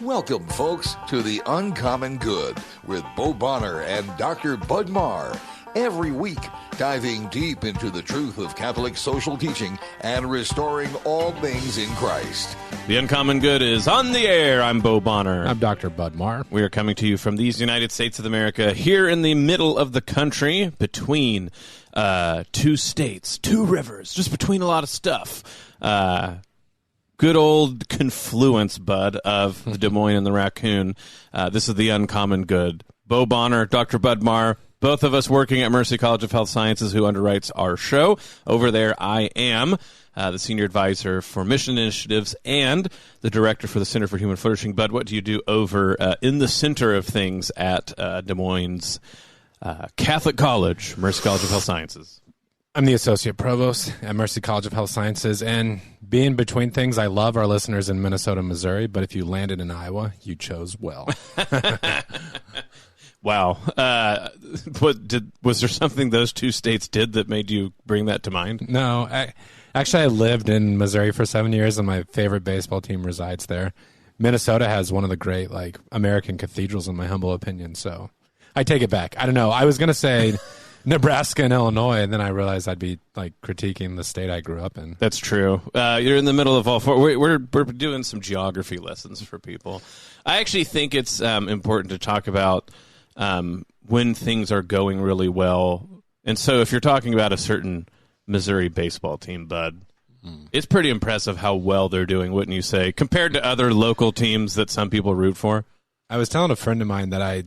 Welcome, folks, to The Uncommon Good with Bo Bonner and Dr. Bud Marr. Every week, diving deep into the truth of Catholic social teaching and restoring all things in Christ. The Uncommon Good is on the air. I'm Bo Bonner. I'm Dr. Bud Marr. We are coming to you from these United States of America, here in the middle of the country, between two states, two rivers, just between a lot of stuff. Good old confluence, Bud, of the Des Moines and the Raccoon. This is The Uncommon Good. Bo Bonner, Dr. Bud Marr, both of us working at Mercy College of Health Sciences, who underwrites our show. Over there, I am the Senior Advisor for Mission Initiatives and the Director for the Center for Human Flourishing. Bud, what do you do over in the center of things at Des Moines Catholic College, Mercy College of Health Sciences? I'm the Associate Provost at Mercy College of Health Sciences, and being between things, I love our listeners in Minnesota and Missouri, but if you landed in Iowa, you chose well. Wow. Was there something those two states did that made you bring that to mind? No. Actually, I lived in Missouri for 7 years, and my favorite baseball team resides there. Minnesota has one of the great American cathedrals, in my humble opinion, so I take it back. I don't know. I was going to say Nebraska and Illinois, and then I realized I'd be critiquing the state I grew up in. That's true. You're in the middle of all four. We're doing some geography lessons for people. I actually think it's important to talk about when things are going really well. And so if you're talking about a certain Missouri baseball team, Bud, it's pretty impressive how well they're doing, wouldn't you say, compared to other local teams that some people root for? I was telling a friend of mine that I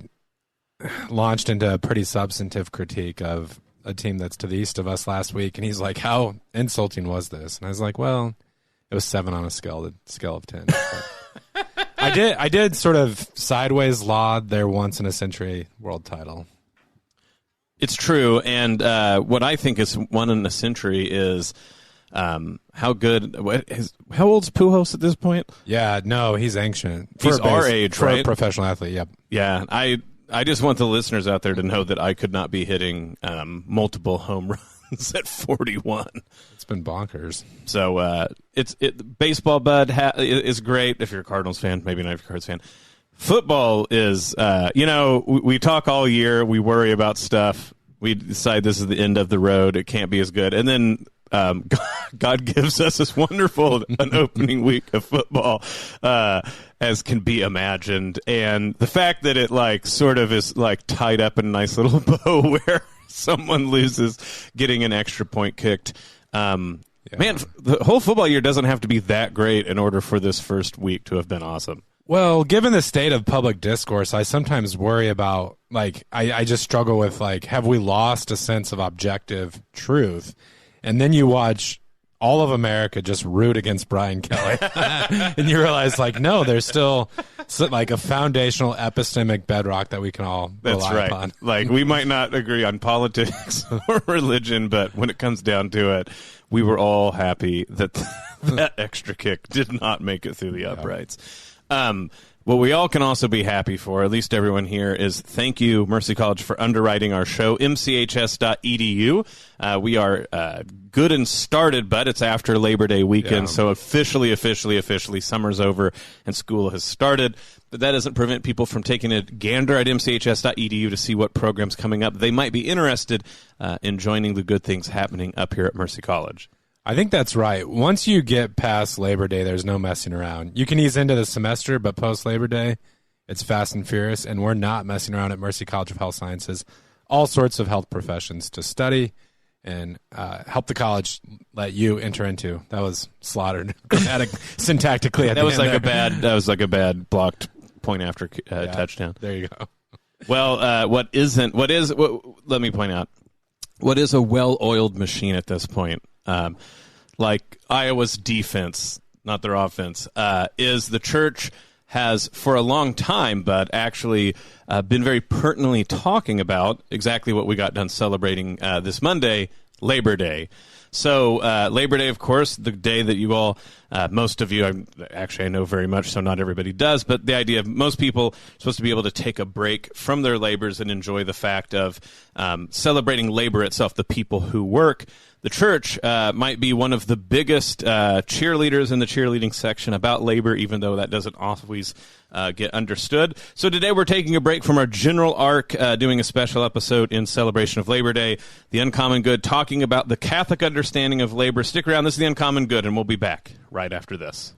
launched into a pretty substantive critique of a team that's to the east of us last week, and he's like, how insulting was this? And I was like, well, it was 7 on a scale of 10. I did sort of sideways laud their once-in-a-century world title. It's true, and what I think is one in a century is how good. How old's Pujols at this point? Yeah, no, he's ancient. He's our age, for right? A professional athlete, yep. Yeah, I just want the listeners out there to know that I could not be hitting multiple home runs at 41. It's been bonkers. So baseball, Bud, is great if you're a Cardinals fan. Maybe not if you're a Cards fan. Football is, we talk all year. We worry about stuff. We decide this is the end of the road. It can't be as good. And then God gives us this wonderful an opening week of football as can be imagined. And the fact that it sort of is tied up in a nice little bow where someone loses getting an extra point kicked. Man, the whole football year doesn't have to be that great in order for this first week to have been awesome. Well, given the state of public discourse, I sometimes worry about, I just struggle with, have we lost a sense of objective truth? And then you watch all of America just root against Brian Kelly. And you realize, no, there's still, a foundational epistemic bedrock that we can all rely upon. We might not agree on politics or religion, but when it comes down to it, we were all happy that that extra kick did not make it through the uprights. What we all can also be happy for, at least everyone here, is thank you, Mercy College, for underwriting our show, mchs.edu. We are good and started, but it's after Labor Day weekend, so officially, summer's over and school has started. But that doesn't prevent people from taking a gander at mchs.edu to see what programs coming up they might be interested in joining the good things happening up here at Mercy College. I think that's right. Once you get past Labor Day, there's no messing around. You can ease into the semester, but post-Labor Day, it's fast and furious, and we're not messing around at Mercy College of Health Sciences. All sorts of health professions to study and help the college let you enter into. That was slaughtered syntactically. That was like a bad blocked point after touchdown. There you go. Well, let me point out, what is a well-oiled machine at this point? Like Iowa's defense, not their offense, is the church has for a long time, but actually been very pertinently talking about exactly what we got done celebrating this Monday, Labor Day. So Labor Day, of course, the day that you all, most of you, I know very much, so not everybody does, but the idea of most people are supposed to be able to take a break from their labors and enjoy the fact of celebrating labor itself, the people who work. The church might be one of the biggest cheerleaders in the cheerleading section about labor, even though that doesn't always get understood. So today we're taking a break from our general arc, doing a special episode in celebration of Labor Day, The Uncommon Good, talking about the Catholic understanding of labor. Stick around. This is The Uncommon Good, and we'll be back right after this.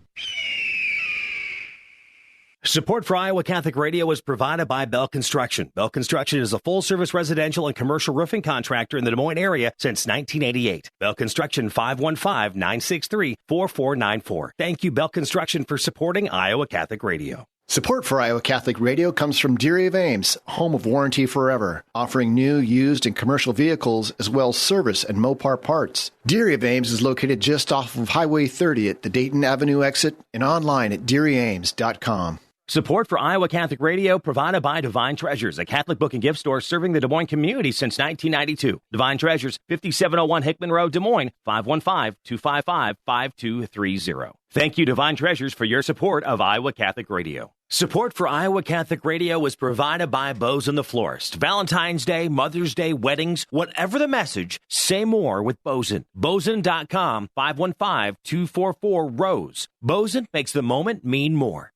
Support for Iowa Catholic Radio is provided by Bell Construction. Bell Construction is a full-service residential and commercial roofing contractor in the Des Moines area since 1988. Bell Construction, 515-963-4494. Thank you, Bell Construction, for supporting Iowa Catholic Radio. Support for Iowa Catholic Radio comes from Deary of Ames, home of Warranty Forever, offering new, used, and commercial vehicles, as well as service and Mopar parts. Deary of Ames is located just off of Highway 30 at the Dayton Avenue exit and online at DearyAmes.com. Support for Iowa Catholic Radio provided by Divine Treasures, a Catholic book and gift store serving the Des Moines community since 1992. Divine Treasures, 5701 Hickman Road, Des Moines, 515-255-5230. Thank you, Divine Treasures, for your support of Iowa Catholic Radio. Support for Iowa Catholic Radio is provided by Bozen the Florist. Valentine's Day, Mother's Day, weddings, whatever the message, say more with Bozen. Bozen.com, 515-244-ROSE. Bozen makes the moment mean more.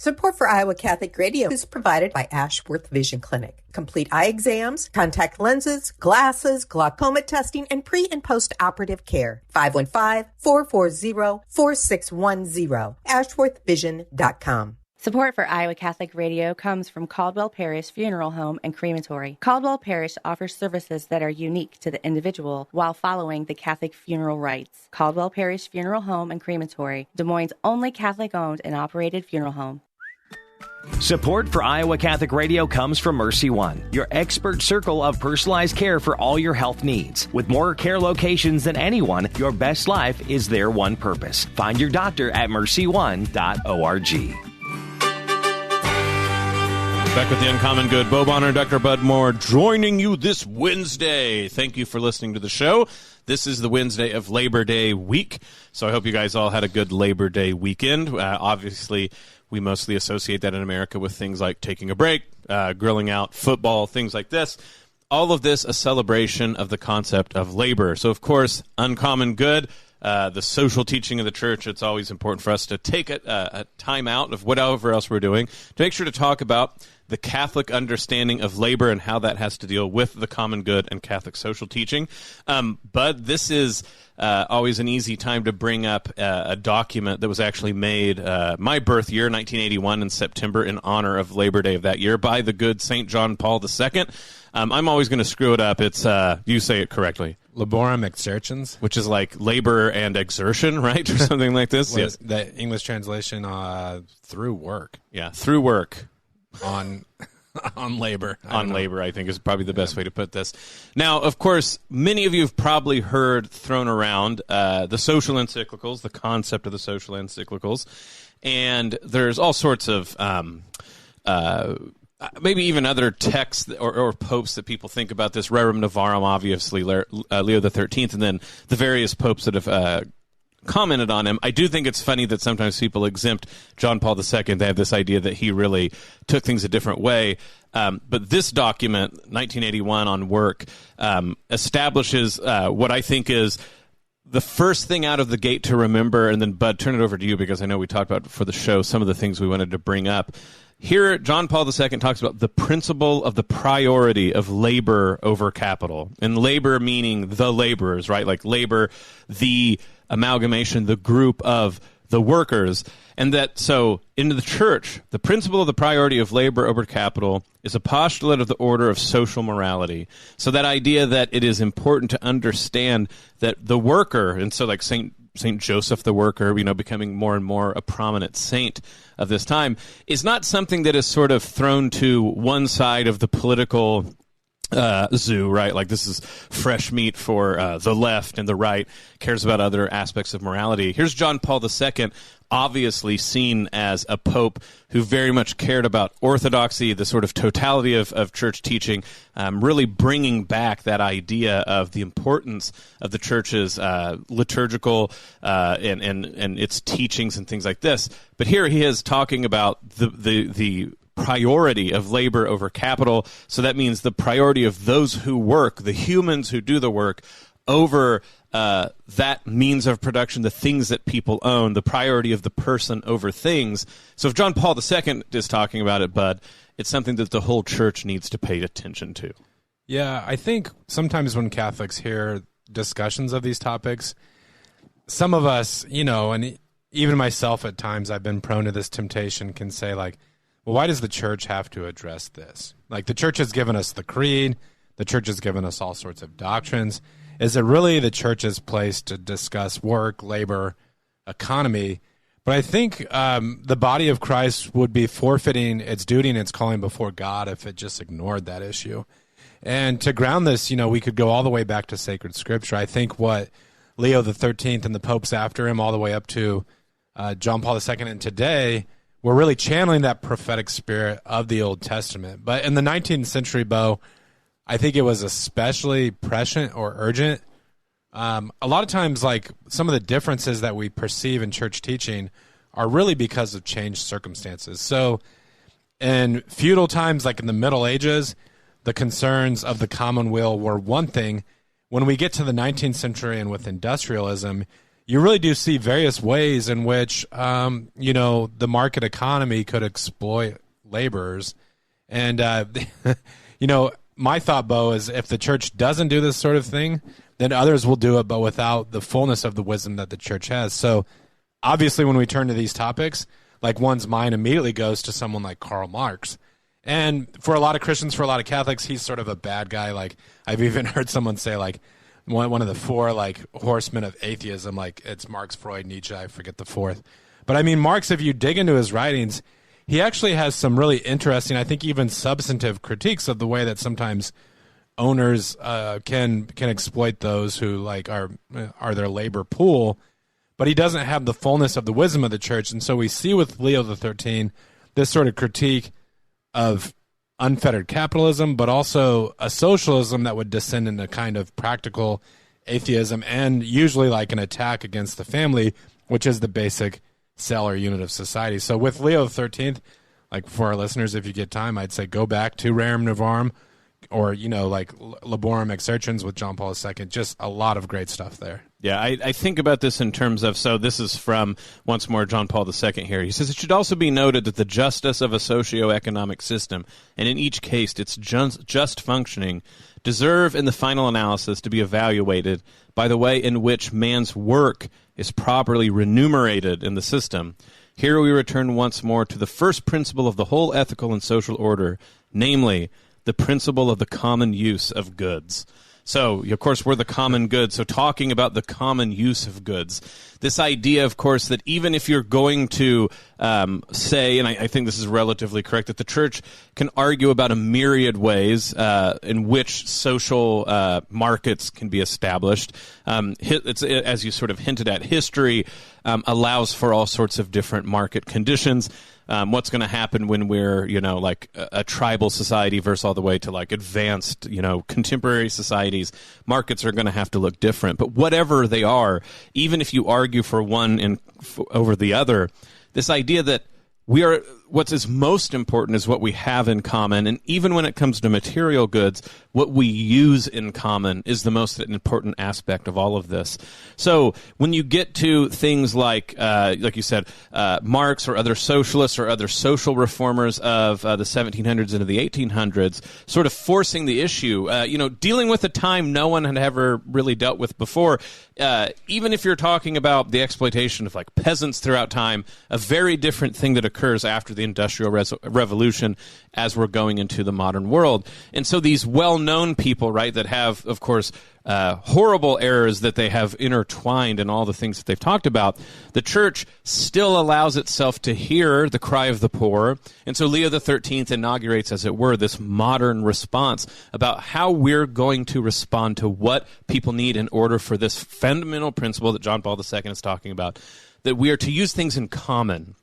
Support for Iowa Catholic Radio is provided by Ashworth Vision Clinic. Complete eye exams, contact lenses, glasses, glaucoma testing, and pre- and post-operative care. 515-440-4610. AshworthVision.com. Support for Iowa Catholic Radio comes from Caldwell Parish Funeral Home and Crematory. Caldwell Parish offers services that are unique to the individual while following the Catholic funeral rites. Caldwell Parish Funeral Home and Crematory, Des Moines' only Catholic-owned and operated funeral home. Support for Iowa Catholic Radio comes from Mercy One, your expert circle of personalized care for all your health needs. With more care locations than anyone, your best life is their one purpose. Find your doctor at mercyone.org. Back with The Uncommon Good. Bo Bonner, Dr. Bud Moore, joining you this Wednesday. Thank you for listening to the show. This is the Wednesday of Labor Day week, so I hope you guys all had a good Labor Day weekend. Obviously, we mostly associate that in America with things like taking a break, grilling out, football, things like this. All of this a celebration of the concept of labor. So, of course, Uncommon Good, the social teaching of the church, it's always important for us to take a time out of whatever else we're doing to make sure to talk about the Catholic understanding of labor and how that has to deal with the common good and Catholic social teaching. But this is always an easy time to bring up a document that was actually made my birth year, 1981, in September, in honor of Labor Day of that year by the good St. John Paul II. I'm always going to screw it up. It's you say it correctly. Laborem exercens, which is like labor and exertion, right? Or something like this. Yes. The English translation, through work. Yeah, through work. On labor. On labor, I think, is probably the best way to put this. Now, of course, many of you have probably heard thrown around the social encyclicals, the concept of the social encyclicals, and there's all sorts of maybe even other texts or popes that people think about this. Rerum Novarum, obviously, Leo XIII, and then the various popes that have commented on him. I do think it's funny that sometimes people exempt John Paul II. They have this idea that he really took things a different way. But this document, 1981 on work, establishes what I think is the first thing out of the gate to remember. And then, Bud, turn it over to you because I know we talked about for the show some of the things we wanted to bring up. Here, John Paul II talks about the principle of the priority of labor over capital. And labor meaning the laborers, right? Like labor, the amalgamation, the group of the workers. And that, so, in the church, the principle of the priority of labor over capital is a postulate of the order of social morality. So that idea that it is important to understand that the worker, and so like Saint Joseph the worker, becoming more and more a prominent saint of this time, is not something that is sort of thrown to one side of the political zoo, right? Like this is fresh meat for the left, and the right cares about other aspects of morality. Here's John Paul II, obviously seen as a pope who very much cared about orthodoxy, the sort of totality of church teaching, really bringing back that idea of the importance of the church's liturgical and its teachings and things like this. But here he is talking about the priority of labor over capital. So that means the priority of those who work, the humans who do the work, over that means of production, the things that people own, the priority of the person over things. So if John Paul II is talking about it, Bud, it's something that the whole church needs to pay attention to. Yeah, I think sometimes when Catholics hear discussions of these topics, some of us, and even myself at times, I've been prone to this temptation, can say like, well, why does the church have to address this? Like the church has given us the creed, the church has given us all sorts of doctrines. Is it really the church's place to discuss work, labor, economy? But I think the body of Christ would be forfeiting its duty and its calling before God if it just ignored that issue. And to ground this, we could go all the way back to sacred scripture. I think what Leo XIII and the popes after him, all the way up to John Paul II and today, we're really channeling that prophetic spirit of the Old Testament. But in the 19th century, Bo, I think it was especially prescient or urgent. A lot of times, like, some of the differences that we perceive in church teaching are really because of changed circumstances. So in feudal times, like in the Middle Ages, the concerns of the common will were one thing. When we get to the 19th century and with industrialism, you really do see various ways in which, the market economy could exploit laborers. And, my thought, Bo, is if the church doesn't do this sort of thing, then others will do it, but without the fullness of the wisdom that the church has. So obviously when we turn to these topics, like one's mind immediately goes to someone like Karl Marx. And for a lot of Christians, for a lot of Catholics, he's sort of a bad guy. Like I've even heard someone say, like, one of the four like horsemen of atheism, like it's Marx, Freud, Nietzsche, I forget the fourth. But I mean, Marx, if you dig into his writings, he actually has some really interesting, I think even substantive critiques of the way that sometimes owners can exploit those who like are their labor pool. But he doesn't have the fullness of the wisdom of the church. And so we see with Leo XIII this sort of critique of unfettered capitalism, but also a socialism that would descend into kind of practical atheism and usually like an attack against the family, which is the basic cell or unit of society. So with Leo XIII, like for our listeners, if you get time, I'd say go back to Rerum Novarum or, like Laborum Exercens with John Paul II. Just a lot of great stuff there. Yeah, I think about this in terms of, so this is from, once more, John Paul II here. He says, it should also be noted that the justice of a socio-economic system, and in each case its just functioning, deserve in the final analysis to be evaluated by the way in which man's work is properly remunerated in the system. Here we return once more to the first principle of the whole ethical and social order, namely, the principle of the common use of goods. So, of course, we're the common good. So talking about the common use of goods, this idea, of course, that even if you're going to say, and I think this is relatively correct, that the church can argue about a myriad ways in which social markets can be established. It's, as you sort of hinted at, history allows for all sorts of different market conditions. What's going to happen when we're, like a tribal society versus all the way to like advanced, contemporary societies. Markets are going to have to look different. But whatever they are, even if you argue for one over the other, this idea that what is most important is what we have in common. And even when it comes to material goods, what we use in common is the most important aspect of all of this. So when you get to things like you said, Marx or other socialists or other social reformers of the 1700s into the 1800s, sort of forcing the issue, dealing with a time no one had ever really dealt with before, even if you're talking about the exploitation of like peasants throughout time, a very different thing that occurs after the Industrial Revolution as we're going into the modern world. And so these well-known people, right, that have, of course, horrible errors that they have intertwined in all the things that they've talked about, the church still allows itself to hear the cry of the poor. And so Leo XIII inaugurates, as it were, this modern response about how we're going to respond to what people need in order for this fundamental principle that John Paul II is talking about, that we are to use things in common.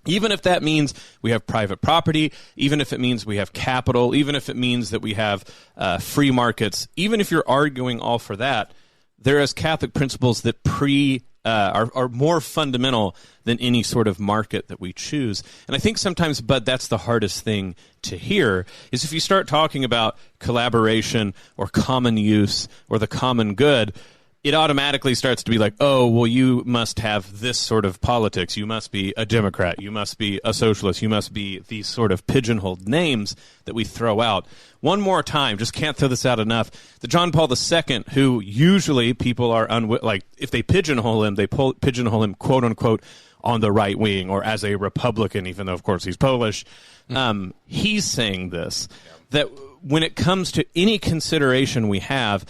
Even if that means we have private property, even if it means we have capital, even if it means that we have free markets, even if you're arguing all for that, there is Catholic principles that are more fundamental than any sort of market that we choose. And I think sometimes, Bud, that's the hardest thing to hear, is if you start talking about collaboration or common use or the common good, it automatically starts to be like, oh, well, you must have this sort of politics. You must be a Democrat. You must be a socialist. You must be these sort of pigeonholed names that we throw out. One more time, just can't throw this out enough. The John Paul II, who usually people are, if they pigeonhole him, they pigeonhole him, quote unquote, on the right wing or as a Republican, even though, of course, he's Polish. He's saying this, that when it comes to any consideration we have,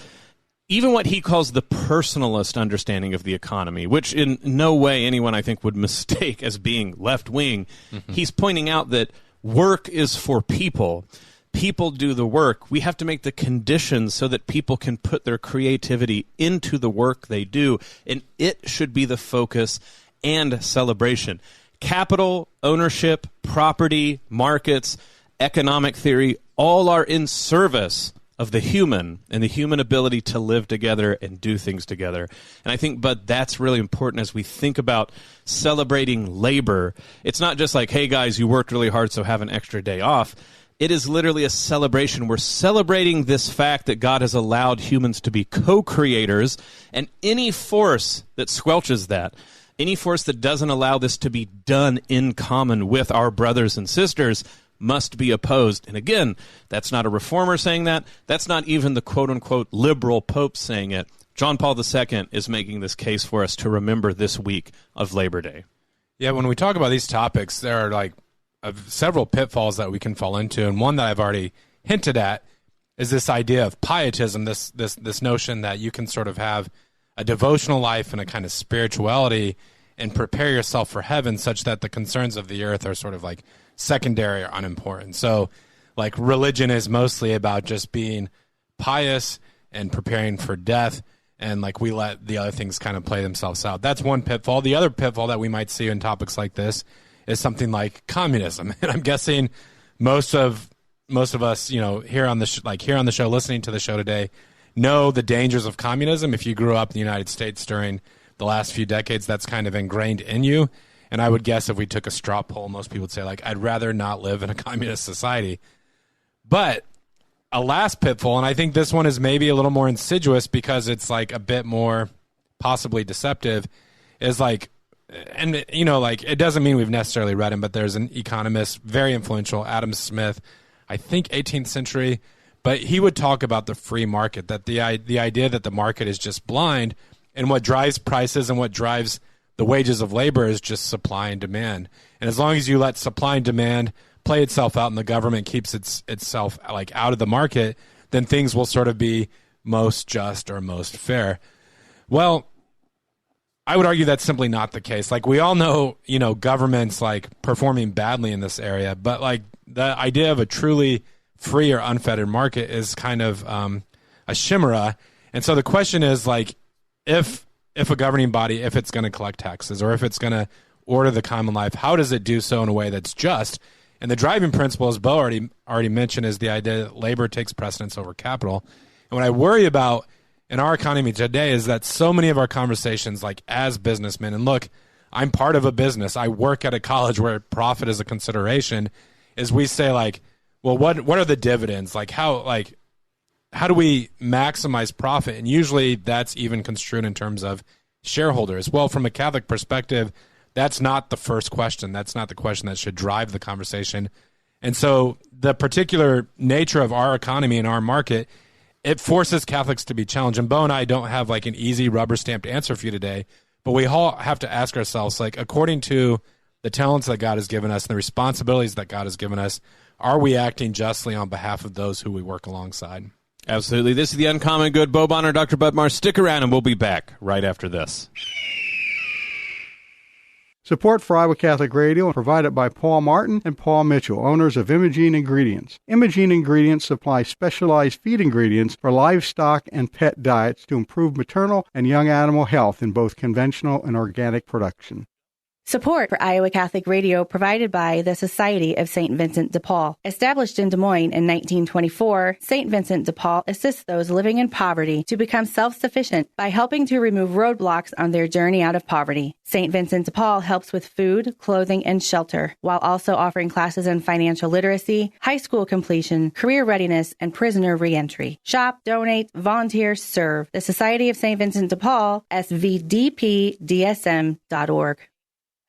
even what he calls the personalist understanding of the economy, which in no way anyone I think would mistake as being left-wing, he's pointing out that work is for people. People do the work. We have to make the conditions so that people can put their creativity into the work they do, and it should be the focus and celebration. Capital, ownership, property, markets, economic theory, all are in service of the human and the human ability to live together and do things together. And I think, Bud, that's really important as we think about celebrating labor. It's not just like, hey, guys, you worked really hard, so have an extra day off. It is literally a celebration. We're celebrating this fact that God has allowed humans to be co-creators, and any force that squelches that, any force that doesn't allow this to be done in common with our brothers and sisters, must be opposed. And again, that's not a reformer saying that. That's not even the quote-unquote liberal pope saying it. John Paul II is making this case for us to remember this week of Labor Day. Yeah, when we talk about these topics, there are several pitfalls that we can fall into, and one that I've already hinted at is this idea of pietism, this notion that you can sort of have a devotional life and a kind of spirituality and prepare yourself for heaven such that the concerns of the earth are sort of like secondary or unimportant. So like religion is mostly about just being pious and preparing for death, and like we let the other things kind of play themselves out. That's one pitfall. The other pitfall that we might see in topics like this is something like communism. And I'm guessing most of us, here on the show, listening to the show today, know the dangers of communism. If you grew up in the United States during the last few decades, that's kind of ingrained in you. And I would guess if we took a straw poll, most people would say, I'd rather not live in a communist society. But a last pitfall, and I think this one is maybe a little more insidious because it's like a bit more possibly deceptive, is it doesn't mean we've necessarily read him, but there's an economist, very influential, Adam Smith, I think 18th century, but he would talk about the free market, that the idea that the market is just blind, and what drives prices and what drives the wages of labor is just supply and demand. And as long as you let supply and demand play itself out and the government keeps itself out of the market, then things will sort of be most just or most fair. Well, I would argue that's simply not the case. We all know, governments performing badly in this area, but the idea of a truly free or unfettered market is kind of a chimera. And so the question is if a governing body, if it's going to collect taxes or if it's going to order the common life, how does it do so in a way that's just? And the driving principle, as Bo already mentioned, is the idea that labor takes precedence over capital. And what I worry about in our economy today is that so many of our conversations, as businessmen, and look, I'm part of a business, I work at a college where profit is a consideration, is we say well, what are the dividends? How do we maximize profit? And usually that's even construed in terms of shareholders. Well, from a Catholic perspective, that's not the first question. That's not the question that should drive the conversation. And so the particular nature of our economy and our market, it forces Catholics to be challenged. And Bo and I don't have an easy rubber-stamped answer for you today, but we all have to ask ourselves, according to the talents that God has given us and the responsibilities that God has given us, are we acting justly on behalf of those who we work alongside? Absolutely. This is The Uncommon Good. Bo Bonner, Dr. Bud Marr. Stick around, and we'll be back right after this. Support for Iowa Catholic Radio provided by Paul Martin and Paul Mitchell, owners of Imogene Ingredients. Imogene Ingredients supply specialized feed ingredients for livestock and pet diets to improve maternal and young animal health in both conventional and organic production. Support for Iowa Catholic Radio provided by the Society of St. Vincent de Paul. Established in Des Moines in 1924, St. Vincent de Paul assists those living in poverty to become self-sufficient by helping to remove roadblocks on their journey out of poverty. St. Vincent de Paul helps with food, clothing, and shelter, while also offering classes in financial literacy, high school completion, career readiness, and prisoner reentry. Shop, donate, volunteer, serve. The Society of St. Vincent de Paul, svdpdsm.org.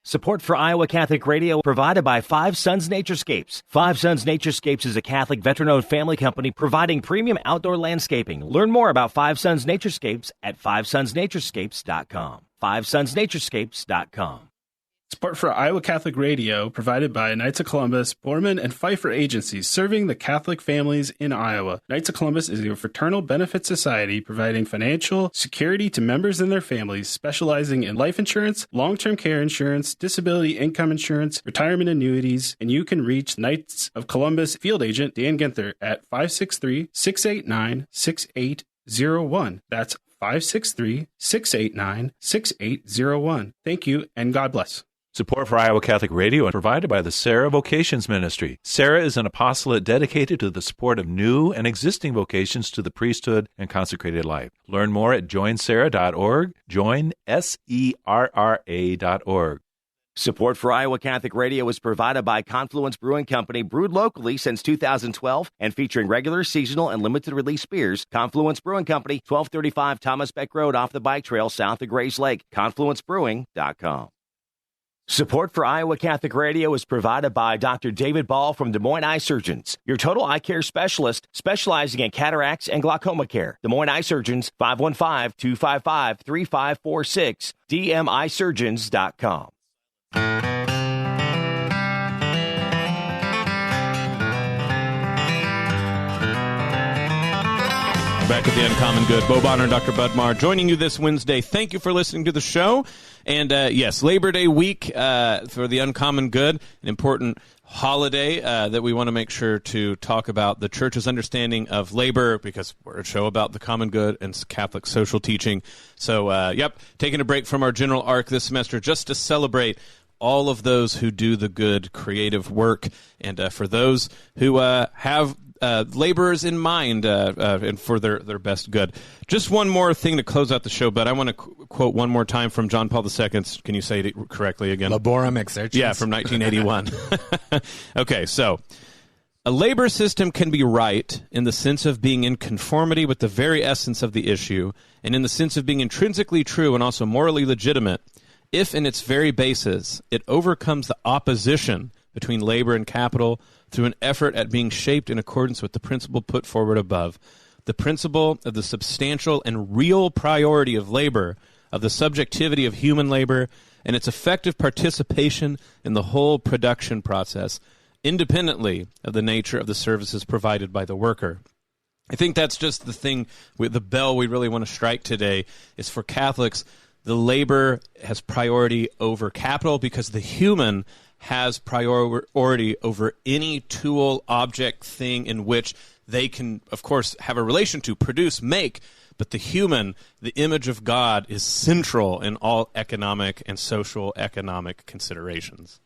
Support for Iowa Catholic Radio provided by Five Sons Naturescapes. Five Sons Naturescapes is a Catholic veteran-owned family company providing premium outdoor landscaping. Learn more about Five Sons Naturescapes at fivesonsnaturescapes.com. fivesonsnaturescapes.com. Support for Iowa Catholic Radio provided by Knights of Columbus, Borman, and Pfeiffer agencies serving the Catholic families in Iowa. Knights of Columbus is a fraternal benefit society providing financial security to members and their families, specializing in life insurance, long-term care insurance, disability income insurance, retirement annuities, and you can reach Knights of Columbus field agent Dan Ginther at 563-689-6801. That's 563-689-6801. Thank you, and God bless. Support for Iowa Catholic Radio is provided by the Sarah Vocations Ministry. Sarah is an apostolate dedicated to the support of new and existing vocations to the priesthood and consecrated life. Learn more at joinsarah.org, joinserra.org. Support for Iowa Catholic Radio is provided by Confluence Brewing Company, brewed locally since 2012 and featuring regular, seasonal, and limited release beers. Confluence Brewing Company, 1235 Thomas Beck Road off the bike trail south of Grays Lake. ConfluenceBrewing.com. Support for Iowa Catholic Radio is provided by Dr. David Ball from Des Moines Eye Surgeons, your total eye care specialist specializing in cataracts and glaucoma care. Des Moines Eye Surgeons, 515-255-3546, dmisurgeons.com. Back at The Uncommon Good. Bo Bonner and Dr. Bud Marr joining you this Wednesday. Thank you for listening to the show. And yes, Labor Day week for The Uncommon Good, an important holiday that we want to make sure to talk about the Church's understanding of labor, because we're a show about the common good and Catholic social teaching. So, taking a break from our general arc this semester just to celebrate all of those who do the good creative work, and for those who have laborers in mind and for their best good. Just one more thing to close out the show, but I want to quote one more time from John Paul II. Can you say it correctly again? Laborum exercens. Yeah, from 1981. Okay, so a labor system can be right in the sense of being in conformity with the very essence of the issue, and in the sense of being intrinsically true and also morally legitimate, if in its very basis it overcomes the opposition between labor and capital through an effort at being shaped in accordance with the principle put forward above, the principle of the substantial and real priority of labor, of the subjectivity of human labor, and its effective participation in the whole production process, independently of the nature of the services provided by the worker. I think that's just the thing, with the bell we really want to strike today, is for Catholics, the labor has priority over capital because the human has priority over any tool, object, thing in which they can, of course, have a relation to, produce, make. But the human, the image of God, is central in all economic and social economic considerations.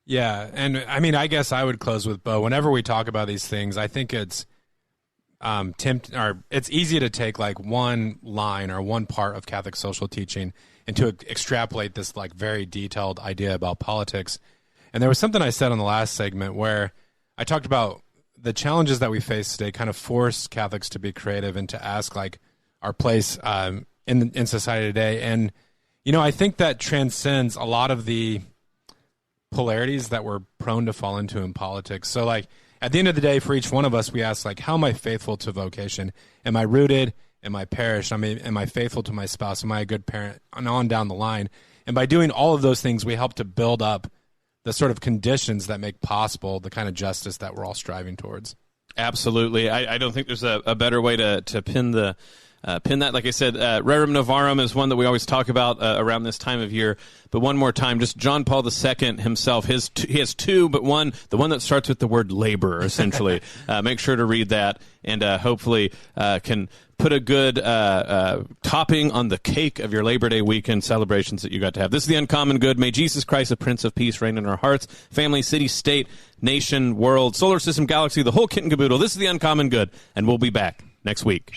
Yeah, and I mean, I guess I would close with Bo. Whenever we talk about these things, I think it's it's easy to take like one line or one part of Catholic social teaching and to extrapolate this like very detailed idea about politics. And there was something I said on the last segment where I talked about the challenges that we face today kind of force Catholics to be creative and to ask like our place in society today. And, you know, I think that transcends a lot of the polarities that we're prone to fall into in politics. So like at the end of the day, for each one of us, we ask like, how am I faithful to vocation? Am I rooted? Am I parish? Am I faithful to my spouse? Am I a good parent? And on down the line. And by doing all of those things, we help to build up the sort of conditions that make possible the kind of justice that we're all striving towards. Absolutely. I don't think there's a better way to pin that. Like I said, Rerum Novarum is one that we always talk about around this time of year. But one more time, just John Paul II himself, he has two, but the one that starts with the word labor, essentially. Make sure to read that, and hopefully can put a good topping on the cake of your Labor Day weekend celebrations that you got to have. This is The Uncommon Good. May Jesus Christ, the Prince of Peace, reign in our hearts, family, city, state, nation, world, solar system, galaxy, the whole kit and caboodle. This is The Uncommon Good, and we'll be back next week.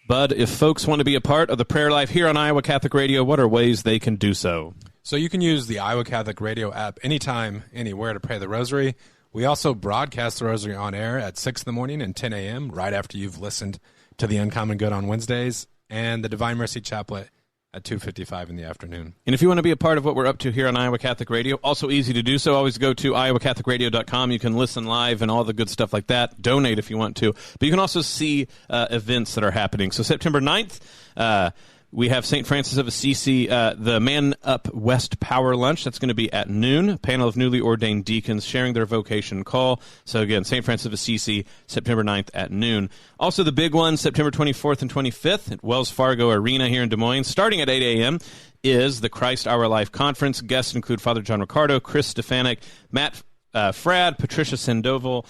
Bud, if folks want to be a part of the prayer life here on Iowa Catholic Radio, what are ways they can do so? So you can use the Iowa Catholic Radio app anytime, anywhere to pray the rosary. We also broadcast the rosary on air at 6 in the morning and 10 a.m. right after you've listened to The Uncommon Good on Wednesdays, and the Divine Mercy Chaplet at 2:55 in the afternoon. And if you want to be a part of what we're up to here on Iowa Catholic Radio, also easy to do so. Always go to iowacatholicradio.com. You can listen live and all the good stuff like that. Donate if you want to. But you can also see events that are happening. So September 9th, we have St. Francis of Assisi, the Man Up West Power Lunch. That's going to be at noon. A panel of newly ordained deacons sharing their vocation call. So again, St. Francis of Assisi, September 9th at noon. Also the big one, September 24th and 25th at Wells Fargo Arena here in Des Moines, starting at 8 a.m., is the Christ Our Life Conference. Guests include Father John Ricardo, Chris Stefanik, Matt Frad, Patricia Sandoval,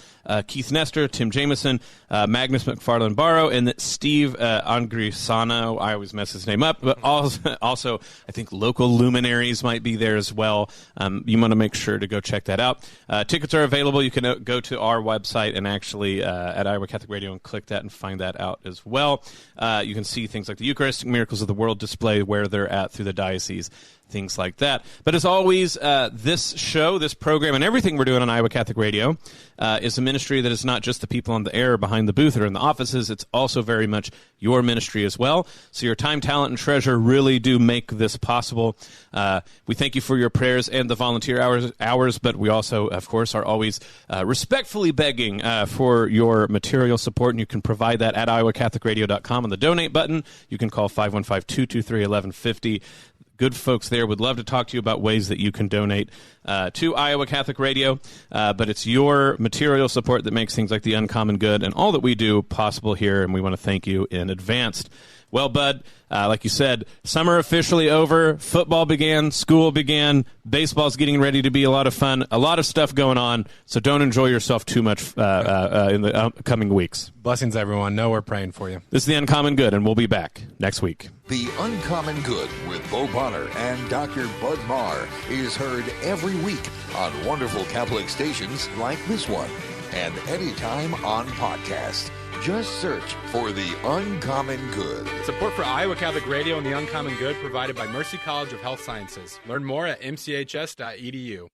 Keith Nestor, Tim Jameson, Magnus McFarland Barrow, and Steve Angrisano. I always mess his name up, but also I think local luminaries might be there as well. You want to make sure to go check that out. Tickets are available. You can go to our website and actually at Iowa Catholic Radio and click that and find that out as well. You can see things like the Eucharistic Miracles of the World display where they're at through the diocese, things like that. But as always, this show, this program, and everything we're doing on Iowa Catholic Radio is a ministry that is not just the people on the air behind the booth or in the offices. It's also very much your ministry as well. So your time, talent, and treasure really do make this possible. We thank you for your prayers and the volunteer hours, but we also, of course, are always respectfully begging for your material support, and you can provide that at iowacatholicradio.com on the donate button. You can call 515-223-1150. Good folks there would love to talk to you about ways that you can donate to Iowa Catholic Radio, but it's your material support that makes things like The Uncommon Good and all that we do possible here, and we want to thank you in advance. Well, Bud, like you said, summer officially over, football began, school began, baseball's getting ready to be a lot of fun, a lot of stuff going on, so don't enjoy yourself too much in the coming weeks. Blessings, everyone. Know we're praying for you. This is The Uncommon Good, and we'll be back next week. The Uncommon Good with Bo Bonner and Dr. Bud Marr is heard every week on wonderful Catholic stations like this one, and anytime on podcast. Just search for The Uncommon Good. Support for Iowa Catholic Radio and The Uncommon Good provided by Mercy College of Health Sciences. Learn more at mchs.edu.